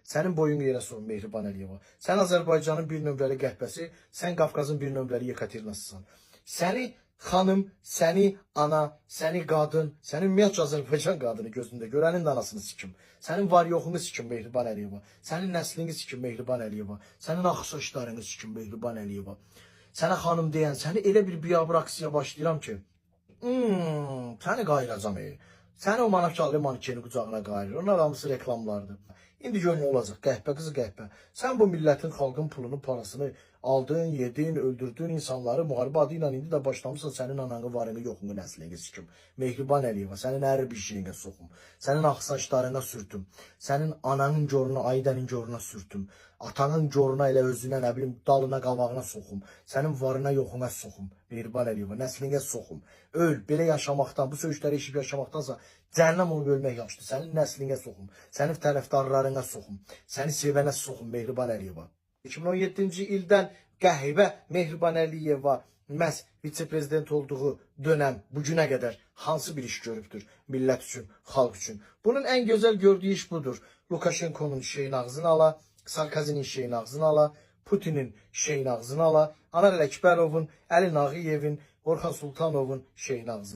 Sənin boyun yerə son Mehriban Əliyeva. Sən Azərbaycanın bir nömrəli qəhbəsi, sən Qafqazın bir nömrəli Yekaterinasısan. Səni xanım, səni ana, səni qadın, səni ümumiyyətcə Azərbaycan qadını gözündə görənin də anasını sikim. Sənin var yoxunu sikim Mehriban Əliyeva. Sənin nəslini sikim Mehriban Əliyeva. Sənin ağ saçlarını sikim Mehriban Əliyeva. Sənə xanım deyən, səni elə bir biabır başlayıram ki, səni qayıracam. Səni o manavçalı manikeni qucağına qayırır. Onlar hamısı reklamlardır. İndi gör nə olacaq, qəhbə qızı qəhbə. Sən bu millətin, xalqın pulunu, parasını aldın, yedin, öldürdün insanları, müharibə adı ilə indi də başlamışsın sənin ananı, varını, yoxunu, nəslini sikim. Mehriban Əliyeva, sənin hər bir şeyinə soxum. Sənin ağ saçlarına sürtüm. Sənin ananın coruna, Aydənin coruna sürtüm. Atanın coruna elə özünə, nə bilim, dalına, qavağına soxum. Sənin varına, yoxuna soxum. Mehriban Əliyeva, nəslinə soxum. Öl, belə yaşamaqdan, bu sözləri eşib yaşamaqdansa cəhənnəm olub ölmək yaxşıdır. Sənin nəslinə soxum. Sənin tərəfdarlarına soxum. Səni sevənə soxum Mehriban Əliyeva. 2017-ci ildən qəhbə Mehriban Əliyeva məhz vitse-prezident olduğu dönəm bugünə qədər hansı bir iş görübdür millət üçün, xalq üçün? Bunun ən gözəl gördüyü iş budur. Lukashenko'nun şeyin ağzını ala, Sarkozy'nin şeyin ağzını ala, Putin'in şeyin ağzını ala, Anar Ələkbərovun, Əli Nağıyevin, Orxan Sultanovun şeyin ağzını.